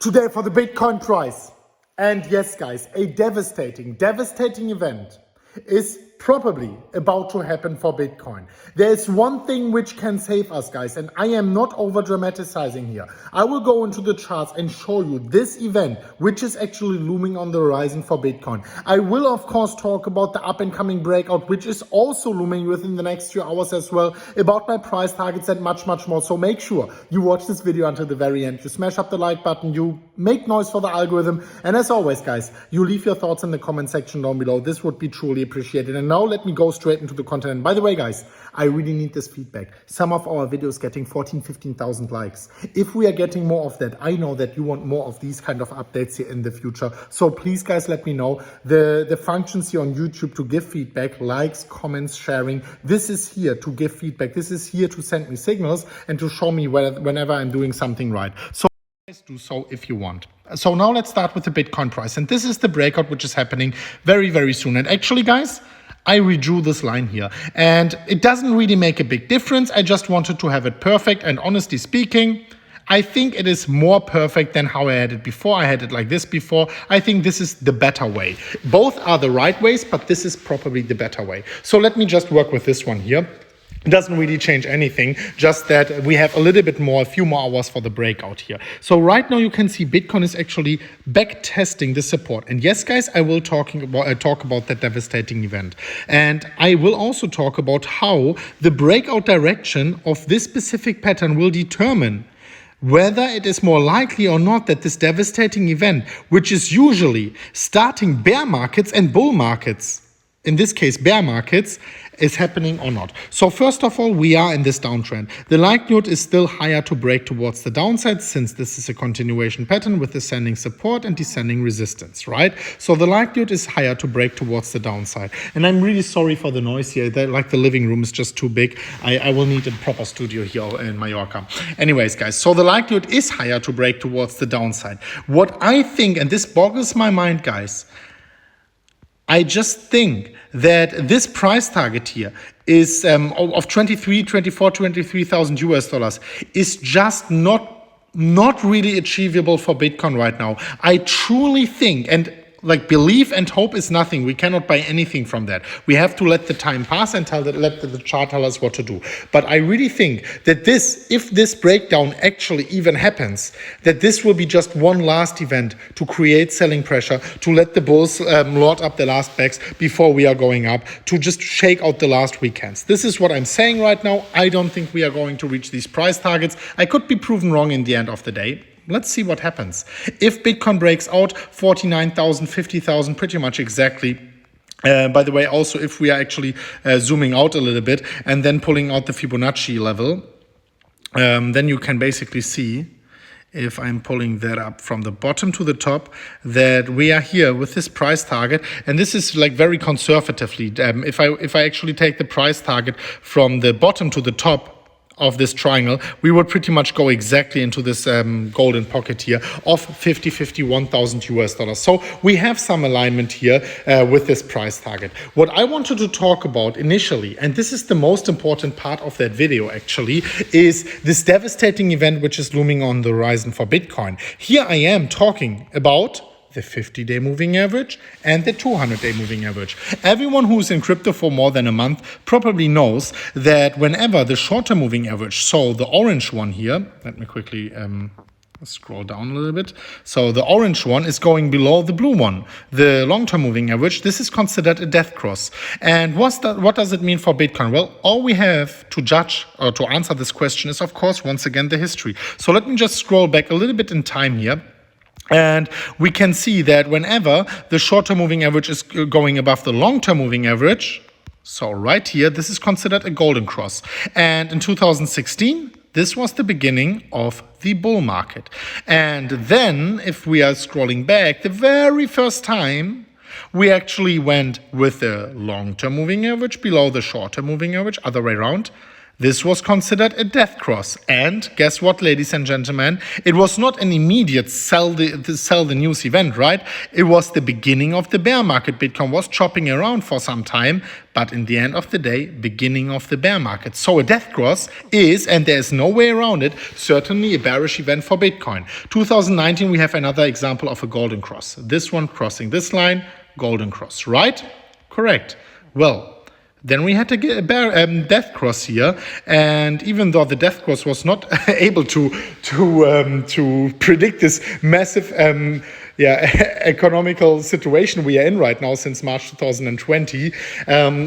today for the Bitcoin price. And yes, guys, a devastating event is probably about to happen for Bitcoin. There's one thing which can save us, guys, and I am not over dramatizing here. I will go into the charts and show you this event, which is actually looming on the horizon for Bitcoin. I will, of course, talk about the up and coming breakout, which is also looming within the next few hours as well, about my price targets and much more. So make sure you watch this video until the very end. You smash up the like button, you make noise for the algorithm, and as always, guys, you leave your thoughts in the comment section down below. This would be truly appreciated. And now let me go straight into the content. And by the way, guys, I really need this feedback. Some of our videos getting 15,000 likes. If we are getting more of that, I know that you want more of these kind of updates here in the future. So please, guys, let me know. The functions here on YouTube to give feedback, likes, comments, sharing. This is here to give feedback. This is here to send me signals and to show me whenever I'm doing something right. So do so if you want. So now let's start with the Bitcoin price. And this is the breakout which is happening very soon. And actually, guys, I redrew this line here and it doesn't really make a big difference. I just wanted to have it perfect, and honestly speaking, I think it is more perfect than how I had it before. I had it like this before. I think this is the better way. Both are the right ways, but this is probably the better way. So let me just work with this one here. It doesn't really change anything, just that we have a few more hours for the breakout here. So right now you can see Bitcoin is actually back testing the support. And yes, guys, I will talk about that devastating event. And I will also talk about how the breakout direction of this specific pattern will determine whether it is more likely or not that this devastating event, which is usually starting bear markets and bull markets, in this case bear markets, is happening or not. So first of all, we are in this downtrend. The likelihood is still higher to break towards the downside, since this is a continuation pattern with ascending support and descending resistance, right? So the likelihood is higher to break towards the downside. And I'm really sorry for the noise here. The living room is just too big. I will need a proper studio here in Mallorca. Anyways, guys, so the likelihood is higher to break towards the downside. What I think, and this boggles my mind, guys, I just think that this price target here is of 23,000 US dollars is just not really achievable for Bitcoin right now. I truly think, and belief and hope is nothing. We cannot buy anything from that. We have to let the time pass and let the chart tell us what to do. But I really think that if this breakdown actually even happens, that this will be just one last event to create selling pressure, to let the bulls lord up the last bags before we are going up, to just shake out the last weekends. This is what I'm saying right now. I don't think we are going to reach these price targets. I could be proven wrong in the end of the day. Let's see what happens. If Bitcoin breaks out 49,000, 50,000, pretty much exactly. By the way, also if we are actually zooming out a little bit and then pulling out the Fibonacci level, then you can basically see, if I'm pulling that up from the bottom to the top, that we are here with this price target. And this is very conservatively. If I actually take the price target from the bottom to the top of this triangle, we would pretty much go exactly into this golden pocket here of 51,000 US dollars. So we have some alignment here with this price target. What I wanted to talk about initially, and this is the most important part of that video actually, is this devastating event which is looming on the horizon for Bitcoin. Here I am talking about the 50-day moving average and the 200-day moving average. Everyone who's in crypto for more than a month probably knows that whenever the shorter moving average, so the orange one here, let me quickly scroll down a little bit. So the orange one is going below the blue one, the long-term moving average. This is considered a death cross. And what does it mean for Bitcoin? Well, all we have to judge or to answer this question is, of course, once again, the history. So let me just scroll back a little bit in time here. And we can see that whenever the short-term moving average is going above the long-term moving average, so right here, this is considered a golden cross. And in 2016, this was the beginning of the bull market. And then, if we are scrolling back, the very first time, we actually went with the long-term moving average below the short-term moving average, other way around. This was considered a death cross. And guess what, ladies and gentlemen? It was not an immediate sell the news event, right? It was the beginning of the bear market. Bitcoin was chopping around for some time, but in the end of the day, beginning of the bear market. So a death cross is, and there's no way around it, certainly a bearish event for Bitcoin. 2019, we have another example of a golden cross. This one crossing this line, golden cross, right? Correct. Well, then we had to get a death cross here, and even though the death cross was not able to predict this massive economical situation we are in right now since March 2020,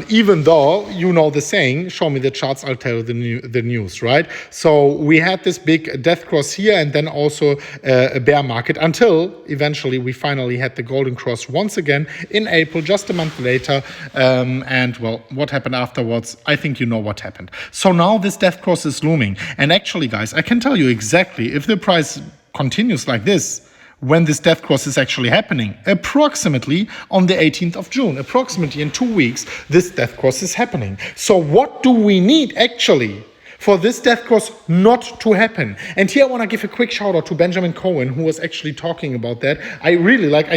even though, you know the saying, show me the charts, I'll tell you the news, right? So we had this big death cross here, and then also a bear market, until eventually we finally had the golden cross once again in April, just a month later. And well, what happened afterwards? I think you know what happened. So now this death cross is looming. And actually, guys, I can tell you exactly if the price continues like this, when this death cross is actually happening, approximately on the 18th of June, approximately in 2 weeks, this death cross is happening. So what do we need actually for this death cross not to happen? And here I want to give a quick shout out to Benjamin Cohen, who was actually talking about that. I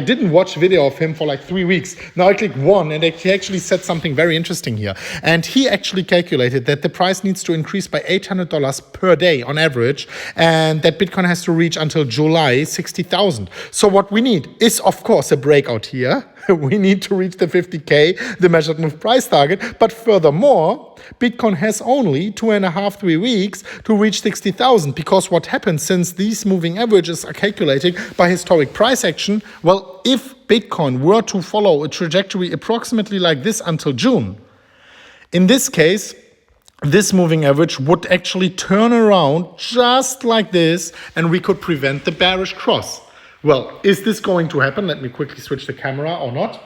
didn't watch video of him for like 3 weeks. Now I clicked one, and he actually said something very interesting here. And he actually calculated that the price needs to increase by $800 per day on average, and that Bitcoin has to reach until July 60,000. So what we need is, of course, a breakout here. We need to reach the 50K, the measured move price target. But furthermore, Bitcoin has only 2.5-3 weeks to reach 60,000, because what happens, since these moving averages are calculated by historic price action, well, if Bitcoin were to follow a trajectory approximately like this until June, in this case, this moving average would actually turn around just like this, and we could prevent the bearish cross. Well, is this going to happen? Let me quickly switch the camera, or not.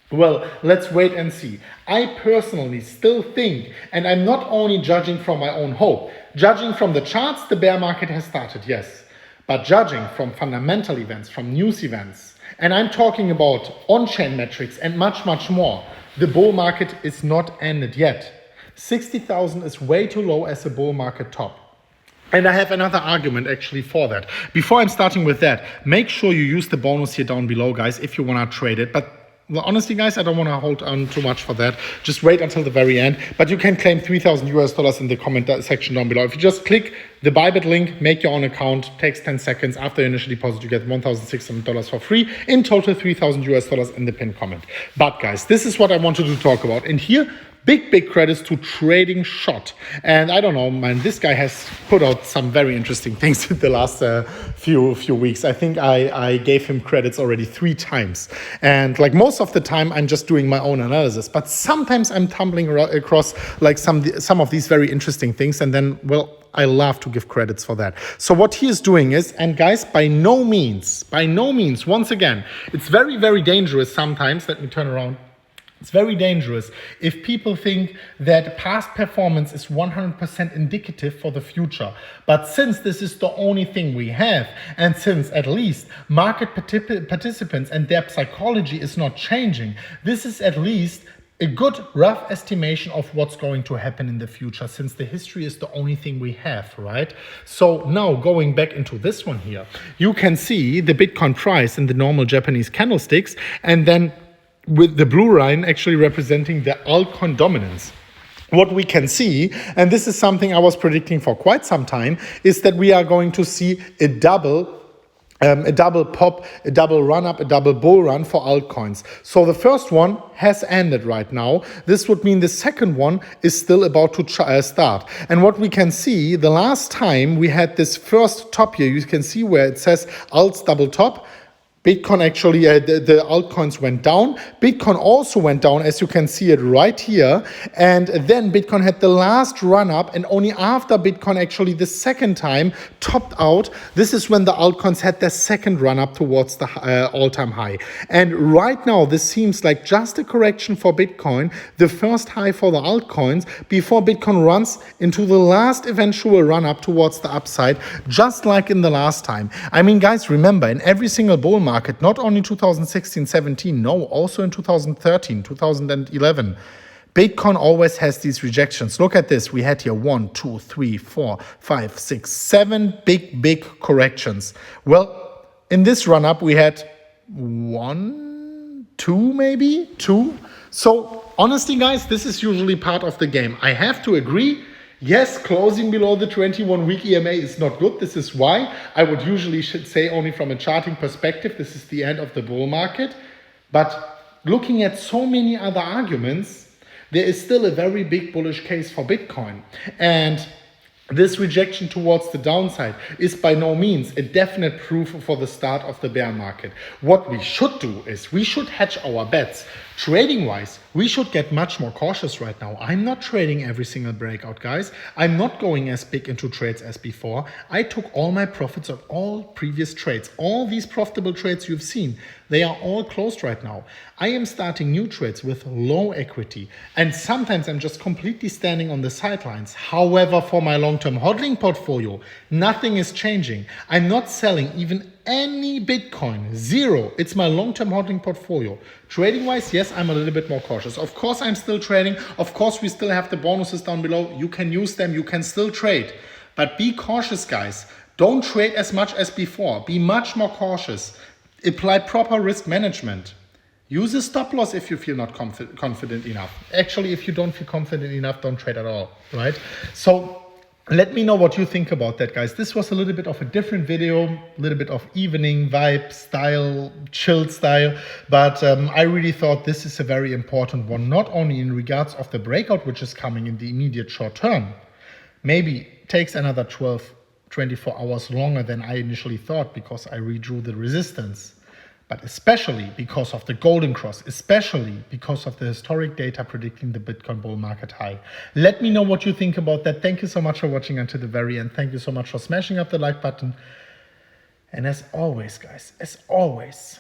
Well, let's wait and see. I personally still think, and I'm not only judging from my own hope, judging from the charts, the bear market has started, yes. But judging from fundamental events, from news events, and I'm talking about on-chain metrics and much, much more, the bull market is not ended yet. 60,000 is way too low as a bull market top. And I have another argument actually for that. Before I'm starting with that, make sure you use the bonus here down below, guys, if you want to trade it. But well, honestly, guys, I don't want to hold on too much for that. Just wait until the very end. But you can claim $3,000 in the comment section down below. If you just click the Bybit link, make your own account, takes 10 seconds. After your initial deposit, you get $1,600 for free. In total, $3,000 in the pinned comment. But guys, this is what I wanted to talk about. And here, big credits to Trading Shot. And I don't know, man, this guy has put out some very interesting things in the last few weeks. I think I gave him credits already 3 times. And like most of the time, I'm just doing my own analysis. But sometimes I'm tumbling across like some of these very interesting things. And then, well, I love to give credits for that. So what he is doing is, and guys, by no means, once again, it's very dangerous sometimes. Let me turn around. It's very dangerous if people think that past performance is 100% indicative for the future. But since this is the only thing we have, and since at least market participants and their psychology is not changing, this is at least a good rough estimation of what's going to happen in the future, since the history is the only thing we have, right? So now going back into this one here, you can see the Bitcoin price in the normal Japanese candlesticks, and then with the blue line actually representing the altcoin dominance. What we can see, and this is something I was predicting for quite some time, is that we are going to see a double pop, a double run up, a double bull run for altcoins. So the first one has ended right now. This would mean the second one is still about to start. And what we can see, the last time we had this first top here, you can see where it says alts double top. Bitcoin actually, the altcoins went down. Bitcoin also went down, as you can see it right here. And then Bitcoin had the last run up, and only after Bitcoin actually the second time topped out, this is when the altcoins had their second run up towards the all-time high. And right now, this seems like just a correction for Bitcoin, the first high for the altcoins, before Bitcoin runs into the last eventual run up towards the upside, just like in the last time. I mean, guys, remember, in every single bull market, not only 2016, 17, no, also in 2013, 2011, Bitcoin always has these rejections. Look at this. We had here 1, 2, 3, 4, 5, 6, 7 big corrections. Well, in this run up, we had 1, 2, maybe 2. So honestly, guys, this is usually part of the game. I have to agree. Yes, closing below the 21-week EMA is not good. This is why I would usually say only from a charting perspective, this is the end of the bull market. But looking at so many other arguments, there is still a very big bullish case for Bitcoin. And this rejection towards the downside is by no means a definite proof for the start of the bear market. What we should do is we should hedge our bets. Trading wise, we should get much more cautious right now. I'm not trading every single breakout, guys. I'm not going as big into trades as before. I took all my profits on all previous trades. All these profitable trades you've seen, they are all closed right now. I am starting new trades with low equity. And sometimes I'm just completely standing on the sidelines. However, for my long-term hodling portfolio, nothing is changing. I'm not selling even any Bitcoin, zero. It's my long-term hodling portfolio. Trading wise, yes, I'm a little bit more cautious. Of course, I'm still trading. Of course, we still have the bonuses down below. You can use them. You can still trade. But be cautious, guys. Don't trade as much as before. Be much more cautious. Apply proper risk management. Use a stop loss if you feel not confident enough. Actually, if you don't feel confident enough, don't trade at all, right? So let me know what you think about that, guys. This was a little bit of a different video, a little bit of evening vibe style, chilled style, but I really thought this is a very important one, not only in regards of the breakout, which is coming in the immediate short term. Maybe takes another 24 hours longer than I initially thought because I redrew the resistance. But especially because of the golden cross, especially because of the historic data predicting the Bitcoin bull market high. Let me know what you think about that. Thank you so much for watching until the very end. Thank you so much for smashing up the like button. And as always, guys, as always,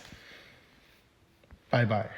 bye-bye.